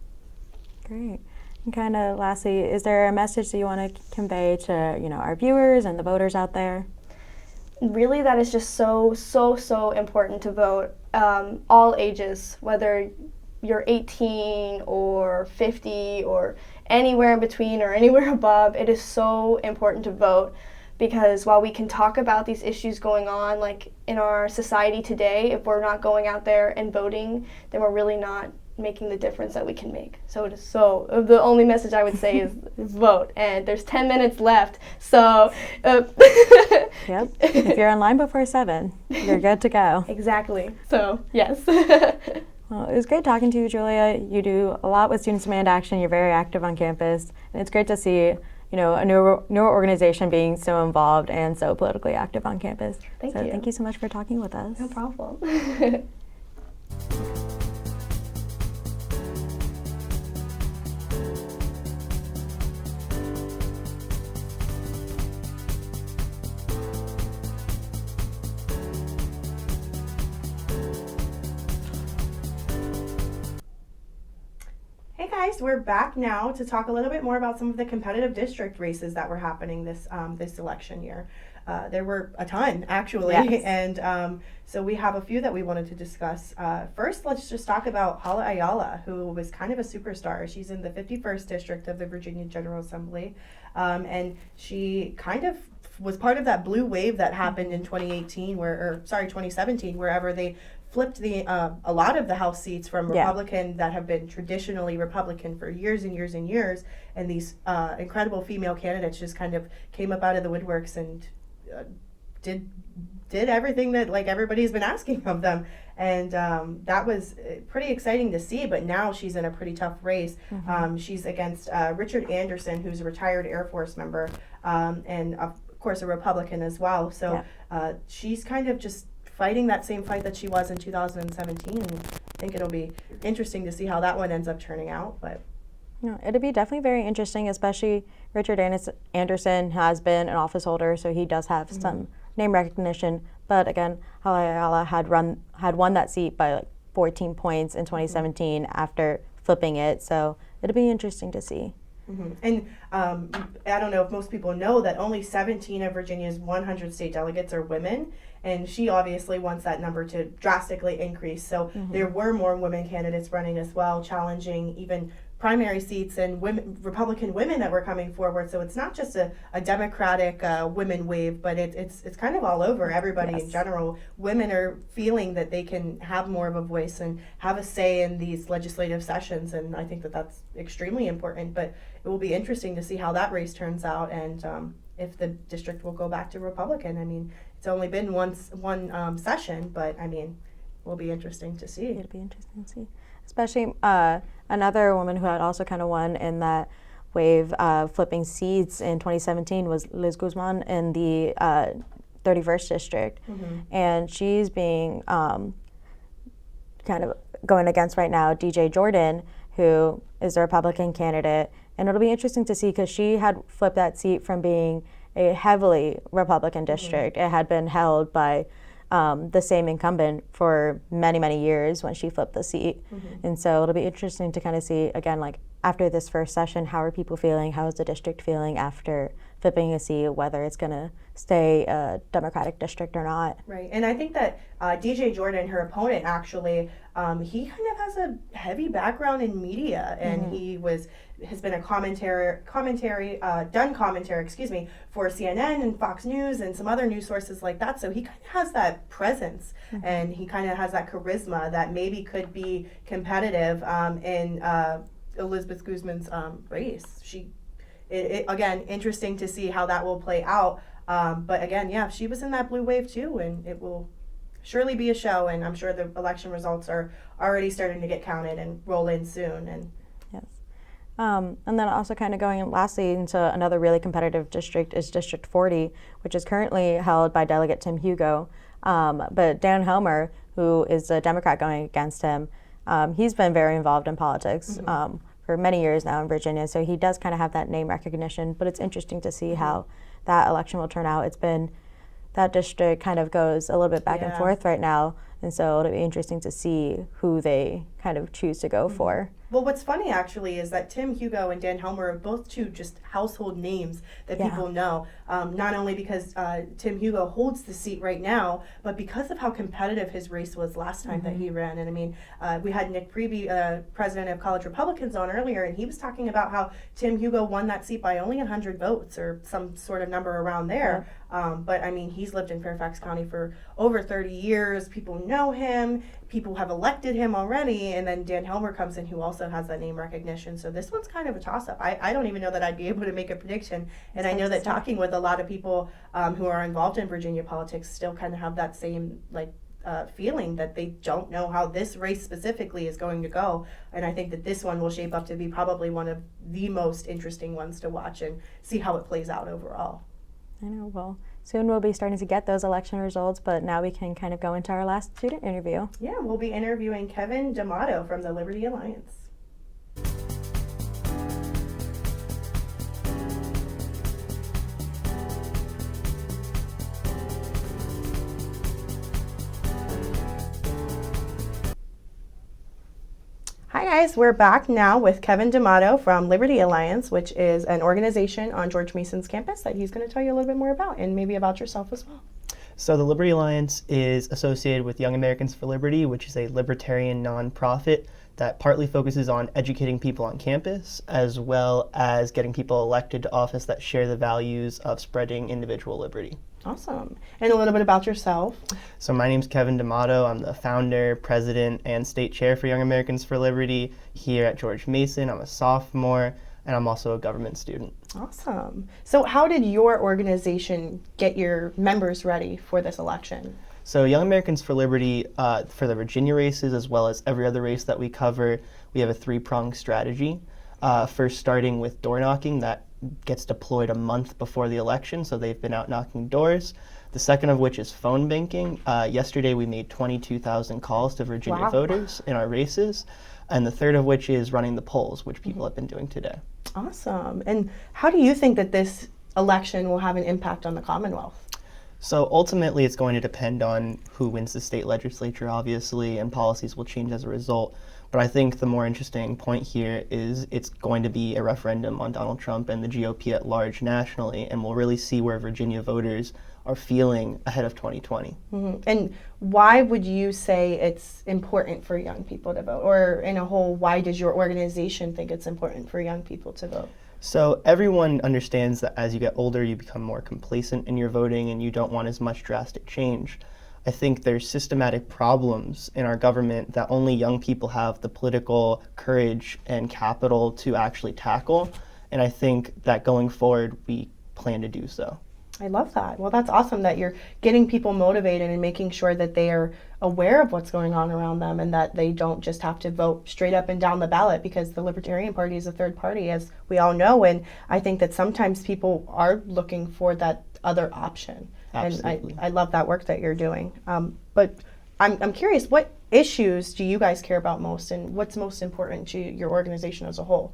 great. And kind of lastly, is there a message that you want to convey to our viewers and the voters out there? Really, that is just so important to vote. All ages, whether you're 18 or 50 or anywhere in between or anywhere above, it is so important to vote, because while we can talk about these issues going on like in our society today, if we're not going out there and voting, then we're really not making the difference that we can make. So it is the only message I would say is vote, and there's 10 minutes left, so Yep, if you're in line before 7, you're good to go. Exactly, so yes. Well, it was great talking to you, Julia. You do a lot with Students Demand Action. You're very active on campus, and it's great to see a newer organization being so involved and so politically active on campus. Thank you. Thank you so much for talking with us. No problem. Guys, we're back now to talk a little bit more about some of the competitive district races that were happening this election year. There were a ton, actually, yes. And so we have a few that we wanted to discuss. First, let's just talk about Hala Ayala, who was kind of a superstar. She's in the 51st District of the Virginia General Assembly, and she kind of was part of that blue wave that happened in 2017, wherever they flipped a lot of the House seats from Republican that have been traditionally Republican for years and years and years, and these incredible female candidates just kind of came up out of the woodworks and did everything that like everybody's been asking of them, and that was pretty exciting to see. But now she's in a pretty tough race. She's against Richard Anderson, who's a retired Air Force member, and of course a Republican as well. So she's kind of just fighting that same fight that she was in 2017. And I think it'll be interesting to see how that one ends up turning out. But it'll be definitely very interesting, especially Richard Anderson has been an office holder, so he does have some name recognition. But again, Ayala had won that seat by like 14 points in 2017 after flipping it. So it'll be interesting to see. And I don't know if most people know that only 17 of Virginia's 100 state delegates are women, and she obviously wants that number to drastically increase. So there were more women candidates running as well, challenging even primary seats and Republican women that were coming forward. So it's not just a Democratic women wave, but it's kind of all over. Everybody in general. Women are feeling that they can have more of a voice and have a say in these legislative sessions, and I think that that's extremely important. But it will be interesting to see how that race turns out, and if the district will go back to Republican. I mean, it's only been one session, but I mean, it will be interesting to see. It'll be interesting to see. Especially another woman who had also kind of won in that wave flipping seats in 2017 was Liz Guzman in the 31st district. And she's being kind of going against right now DJ Jordan, who is a Republican candidate. And it'll be interesting to see because she had flipped that seat from being a heavily Republican district. It had been held by the same incumbent for many, many years when she flipped the seat. And so it'll be interesting to kind of see, again, like after this first session, how are people feeling? How is the district feeling after flipping a seat, whether it's going to stay a Democratic district or not? Right. And I think that DJ Jordan, her opponent, actually, he kind of has a heavy background in media, and he has been a commentary for CNN and Fox News and some other news sources like that. So he kind of has that presence, and he kind of has that charisma that maybe could be competitive in Elizabeth Guzman's race. Again, interesting to see how that will play out. But again, she was in that blue wave too, and it will surely be a show. And I'm sure the election results are already starting to get counted and roll in soon. And and then also kind of going lastly into another really competitive district is District 40, which is currently held by Delegate Tim Hugo. But Dan Helmer, who is a Democrat going against him, he's been very involved in politics for many years now in Virginia, so he does kind of have that name recognition. But it's interesting to see how that election will turn out. It's been, that district kind of goes a little bit back and forth right now, and so it'll be interesting to see who they kind of choose to go for. Well, what's funny actually is that Tim Hugo and Dan Helmer are both two just household names that people know, not only because Tim Hugo holds the seat right now, but because of how competitive his race was last time that he ran. And I mean, we had Nick Priebe, president of College Republicans, on earlier, and he was talking about how Tim Hugo won that seat by only 100 votes or some sort of number around there. But I mean, he's lived in Fairfax County for over 30 years. People know him. People have elected him already. And then Dan Helmer comes in, who also has that name recognition. So this one's kind of a toss-up. I don't even know that I'd be able to make a prediction. And I know that talking with a lot of people who are involved in Virginia politics still kind of have that same feeling that they don't know how this race specifically is going to go. And I think that this one will shape up to be probably one of the most interesting ones to watch and see how it plays out overall. I know. Well, soon we'll be starting to get those election results, but now we can kind of go into our last student interview. Yeah, we'll be interviewing Kevin Damato from the Liberty Alliance. Hi guys, we're back now with Kevin Damato from Liberty Alliance, which is an organization on George Mason's campus that he's going to tell you a little bit more about, and maybe about yourself as well. So the Liberty Alliance is associated with Young Americans for Liberty, which is a libertarian nonprofit that partly focuses on educating people on campus, as well as getting people elected to office that share the values of spreading individual liberty. Awesome. And a little bit about yourself. So my name's Kevin Damato. I'm the founder, president, and state chair for Young Americans for Liberty here at George Mason. I'm a sophomore, and I'm also a government student. Awesome. So how did your organization get your members ready for this election? So Young Americans for Liberty, for the Virginia races, as well as every other race that we cover, we have a three-pronged strategy. First, starting with door knocking, that gets deployed a month before the election, so they've been out knocking doors. The second of which is phone banking. Yesterday we made 22,000 calls to Virginia Wow. voters in our races. And the third of which is running the polls, which people have been doing today. Awesome. And how do you think that this election will have an impact on the Commonwealth? So ultimately, it's going to depend on who wins the state legislature, obviously, and policies will change as a result. But I think the more interesting point here is it's going to be a referendum on Donald Trump and the GOP at large nationally, and we'll really see where Virginia voters are feeling ahead of 2020. And why would you say it's important for young people to vote? Or in a whole, why does your organization think it's important for young people to vote? So everyone understands that as you get older, you become more complacent in your voting and you don't want as much drastic change. I think there's systematic problems in our government that only young people have the political courage and capital to actually tackle. And I think that going forward, we plan to do so. I love that. Well, that's awesome that you're getting people motivated and making sure that they are aware of what's going on around them and that they don't just have to vote straight up and down the ballot, because the Libertarian Party is a third party, as we all know. And I think that sometimes people are looking for that other option. Absolutely. And I love that work that you're doing. But I'm curious, what issues do you guys care about most, and what's most important to your organization as a whole?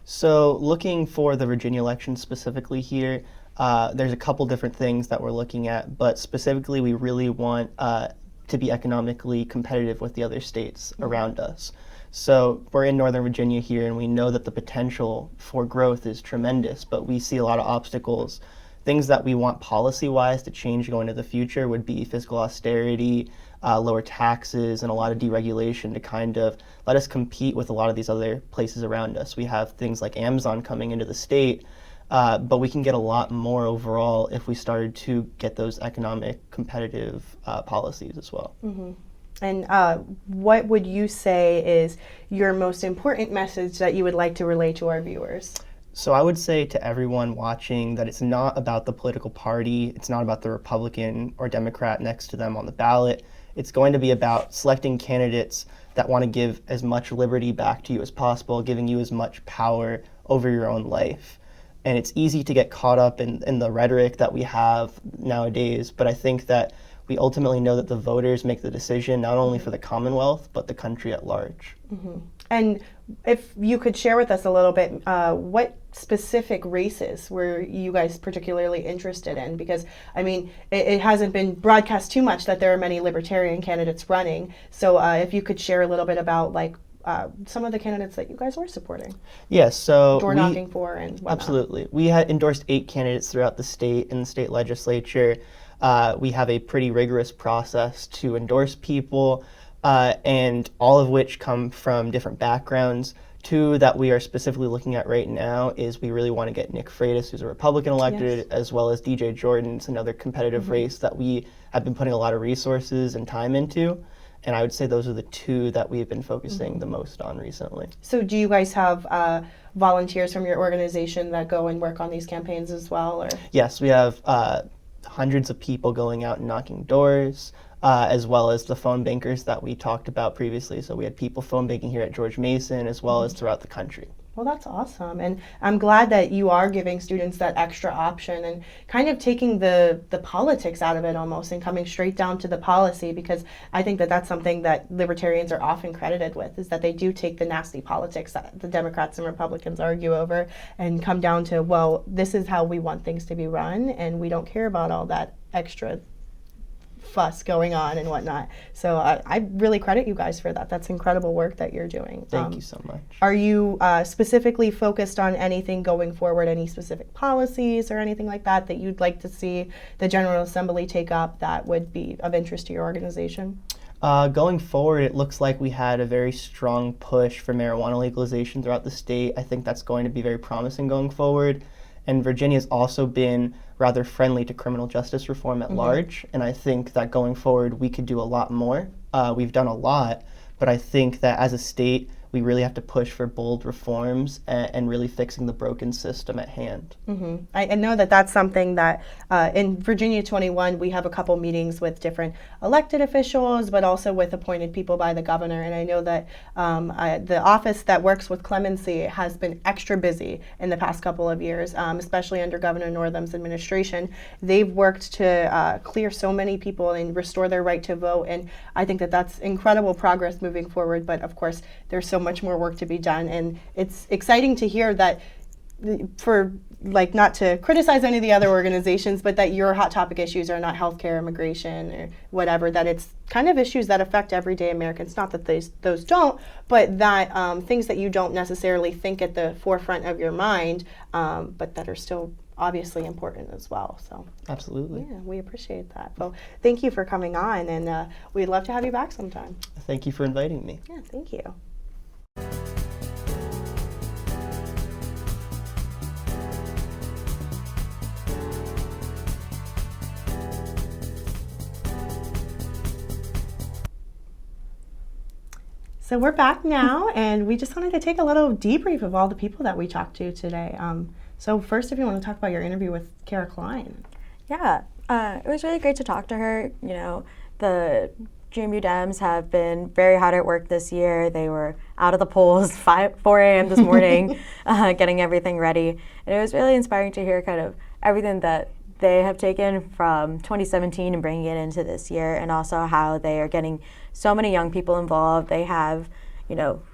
So looking for the Virginia election specifically here, there's a couple different things that we're looking at, but specifically we really want to be economically competitive with the other states around us. So we're in Northern Virginia here, and we know that the potential for growth is tremendous, but we see a lot of obstacles. Things that we want policy-wise to change going into the future would be fiscal austerity, lower taxes, and a lot of deregulation to kind of let us compete with a lot of these other places around us. We have things like Amazon coming into the state, but we can get a lot more overall if we started to get those economic competitive policies as well. And what would you say is your most important message that you would like to relay to our viewers? So I would say to everyone watching that it's not about the political party, it's not about the Republican or Democrat next to them on the ballot. It's going to be about selecting candidates that want to give as much liberty back to you as possible, giving you as much power over your own life. And it's easy to get caught up in the rhetoric that we have nowadays, but I think that we ultimately know that the voters make the decision not only for the Commonwealth, but the country at large. And if you could share with us a little bit, what specific races were you guys particularly interested in? Because, I mean, it hasn't been broadcast too much that there are many Libertarian candidates running. So if you could share a little bit about, like, some of the candidates that you guys were supporting. Yes, so door knocking for and whatnot. Absolutely. We had endorsed 8 candidates throughout the state in the state legislature. We have a pretty rigorous process to endorse people, and all of which come from different backgrounds. 2 that we are specifically looking at right now is we really want to get Nick Freitas, who's a Republican elected, as well as DJ Jordan's another competitive race that we have been putting a lot of resources and time into. And I would say those are the 2 that we've been focusing the most on recently. So do you guys have volunteers from your organization that go and work on these campaigns as well? Or? Yes, we have hundreds of people going out and knocking doors, as well as the phone bankers that we talked about previously. So we had people phone banking here at George Mason as well as throughout the country. Well, that's awesome. And I'm glad that you are giving students that extra option and kind of taking the politics out of it almost and coming straight down to the policy, because I think that that's something that libertarians are often credited with, is that they do take the nasty politics that the Democrats and Republicans argue over and come down to, well, this is how we want things to be run, and we don't care about all that extra fuss going on and whatnot. So I really credit you guys for that. That's incredible work that you're doing. Thank you so much. Are you specifically focused on anything going forward, any specific policies or anything like that that you'd like to see the General Assembly take up that would be of interest to your organization? Going forward, it looks like we had a very strong push for marijuana legalization throughout the state. I think that's going to be very promising going forward. And Virginia's also been rather friendly to criminal justice reform at large, and I think that going forward we could do a lot more. We've done a lot, but I think that as a state we really have to push for bold reforms and really fixing the broken system at hand. Mm-hmm. I know that that's something that in Virginia 21, we have a couple meetings with different elected officials, but also with appointed people by the governor. And I know that the office that works with clemency has been extra busy in the past couple of years, especially under Governor Northam's administration. They've worked to clear so many people and restore their right to vote. And I think that that's incredible progress moving forward. But of course, there's so much more work to be done. And it's exciting to hear that for not to criticize any of the other organizations, but that your hot topic issues are not healthcare, immigration, or whatever, that it's kind of issues that affect everyday Americans. Not that those don't, but that things that you don't necessarily think at the forefront of your mind, but that are still obviously important as well. So absolutely. Yeah, we appreciate that. Well, thank you for coming on, and we'd love to have you back sometime. Thank you for inviting me. Yeah, thank you. So we're back now, and we just wanted to take a little debrief of all the people that we talked to today. So first, if you want to talk about your interview with Kara Kline. Yeah, it was really great to talk to her. You know, the GMU Dems have been very hard at work this year. They were out of the polls 4 a.m. this morning, getting everything ready. And it was really inspiring to hear kind of everything that they have taken from 2017 and bringing it into this year, and also how they are getting so many young people involved. They have,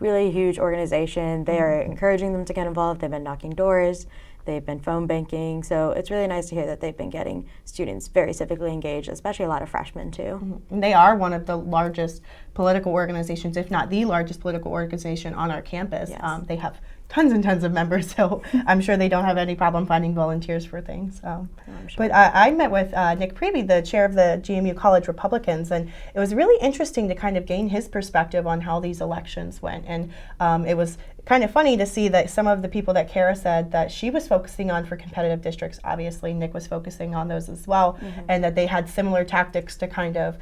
really huge organization. They are encouraging them to get involved. They've been knocking doors. They've been phone banking. So it's really nice to hear that they've been getting students very civically engaged, especially a lot of freshmen too. Mm-hmm. And they are one of the largest political organizations, if not the largest political organization on our campus. Yes. They have tons and tons of members, so I'm sure they don't have any problem finding volunteers for things. Sure. But I met with Nick Priebe, the chair of the GMU College Republicans, and it was really interesting to kind of gain his perspective on how these elections went. And it was kind of funny to see that some of the people that Kara said that she was focusing on for competitive districts, obviously Nick was focusing on those as well, and that they had similar tactics to kind of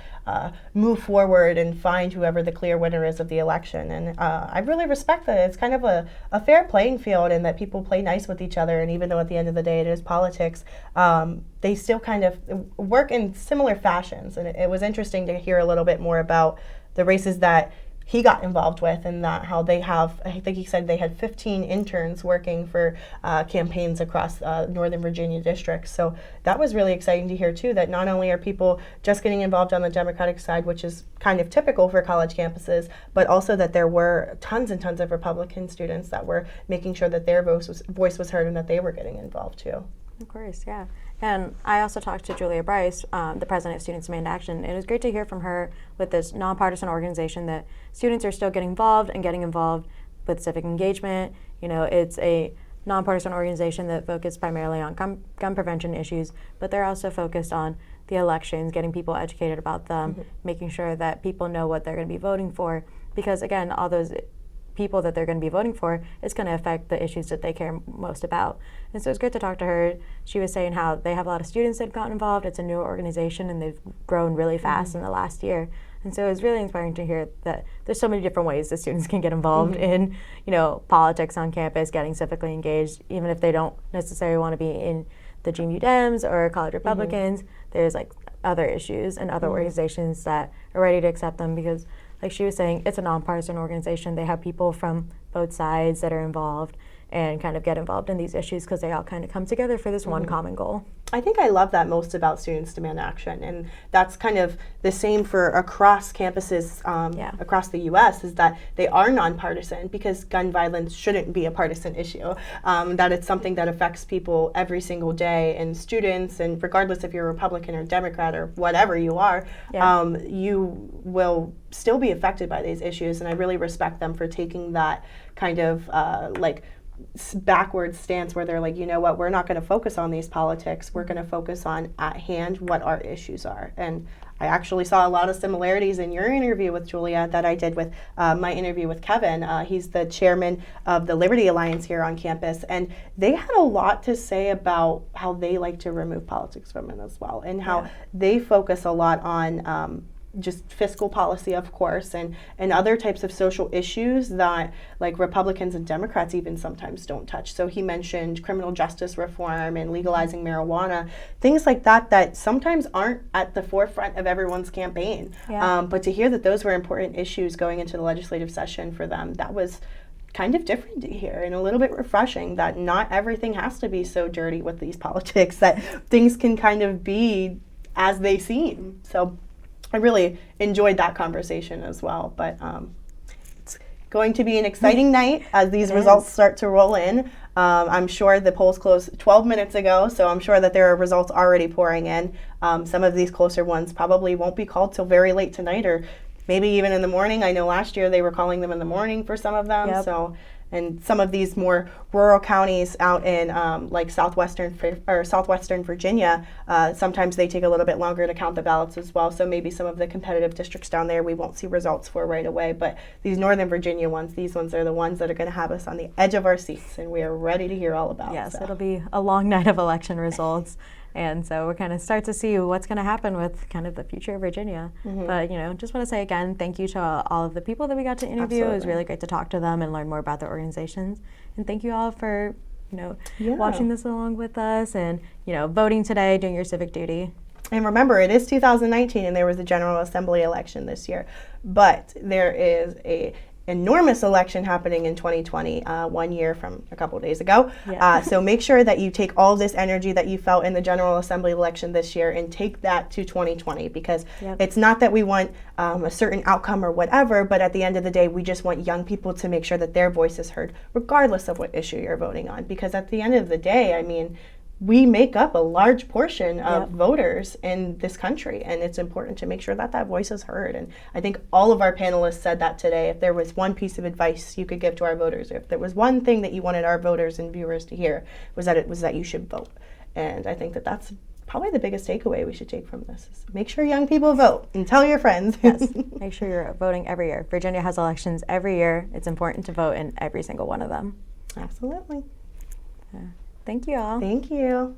move forward and find whoever the clear winner is of the election. And I really respect that it's kind of a fair playing field, and that people play nice with each other, and even though at the end of the day it is politics, they still kind of work in similar fashions. And it was interesting to hear a little bit more about the races that he got involved with, and that how they have, I think he said they had 15 interns working for campaigns across Northern Virginia districts. So that was really exciting to hear too, that not only are people just getting involved on the Democratic side, which is kind of typical for college campuses, but also that there were tons and tons of Republican students that were making sure that their voice was heard and that they were getting involved too. Of course, yeah. And I also talked to Julia Brice, the president of Students Demand Action, and it was great to hear from her with this nonpartisan organization that students are still getting involved and getting involved with civic engagement. It's a nonpartisan organization that focuses primarily on gun prevention issues, but they're also focused on the elections, getting people educated about them, making sure that people know what they're going to be voting for, because again, all those people that they're going to be voting for is going to affect the issues that they care most about. And so it's great to talk to her. She was saying how they have a lot of students that have gotten involved. It's a new organization, and they've grown really fast in the last year. And so it was really inspiring to hear that there's so many different ways that students can get involved in, politics on campus, getting civically engaged, even if they don't necessarily want to be in the GMU Dems or College Republicans. There's other issues and other organizations that are ready to accept them, because like she was saying, it's a nonpartisan organization. They have people from both sides that are involved and kind of get involved in these issues because they all kind of come together for this one common goal. I think I love that most about Students Demand Action, and that's kind of the same for across campuses across the U.S., is that they are nonpartisan, because gun violence shouldn't be a partisan issue, that it's something that affects people every single day, and students, and regardless if you're a Republican or Democrat or whatever you are, you will still be affected by these issues. And I really respect them for taking that kind of backwards stance where they're like, you know what, we're not going to focus on these politics. We're going to focus on at hand what our issues are. And I actually saw a lot of similarities in your interview with Julia that I did with my interview with Kevin. He's the chairman of the Liberty Alliance here on campus, and they had a lot to say about how they like to remove politics from it as well, and how they focus a lot on just fiscal policy, of course, and other types of social issues that like Republicans and Democrats even sometimes don't touch. So he mentioned criminal justice reform and legalizing marijuana, things like that sometimes aren't at the forefront of everyone's campaign. Yeah. But to hear that those were important issues going into the legislative session for them, that was kind of different to hear and a little bit refreshing, that not everything has to be so dirty with these politics, that things can kind of be as they seem. So I really enjoyed that conversation as well. But it's going to be an exciting night as these results start to roll in. I'm sure the polls closed 12 minutes ago, so I'm sure that there are results already pouring in. Some of these closer ones probably won't be called till very late tonight, or maybe even in the morning. I know last year they were calling them in the morning for some of them. Yep. So, and some of these more rural counties out in like southwestern Virginia, sometimes they take a little bit longer to count the ballots as well. So maybe some of the competitive districts down there we won't see results for right away. But these Northern Virginia ones, these ones are the ones that are going to have us on the edge of our seats, and we are ready to hear all about. Yes, so. it'll be a long night of election results. And so we're kind of start to see what's going to happen with kind of the future of Virginia. But, just want to say again, thank you to all of the people that we got to interview. Absolutely. It was really great to talk to them and learn more about their organizations. And thank you all for, watching this along with us and, voting today, doing your civic duty. And remember, it is 2019 and there was a General Assembly election this year. But there is a enormous election happening in 2020, 1 year from a couple of days ago. Yeah. So make sure that you take all this energy that you felt in the General Assembly election this year and take that to 2020, because it's not that we want a certain outcome or whatever, but at the end of the day, we just want young people to make sure that their voice is heard, regardless of what issue you're voting on. Because at the end of the day, I mean, we make up a large portion of voters in this country, and it's important to make sure that that voice is heard. And I think all of our panelists said that today. If there was one piece of advice you could give to our voters, if there was one thing that you wanted our voters and viewers to hear, was that you should vote. And I think that that's probably the biggest takeaway we should take from this is make sure young people vote and tell your friends. Yes, make sure you're voting every year. Virginia has elections every year. It's important to vote in every single one of them. Absolutely. Thank you all. Thank you.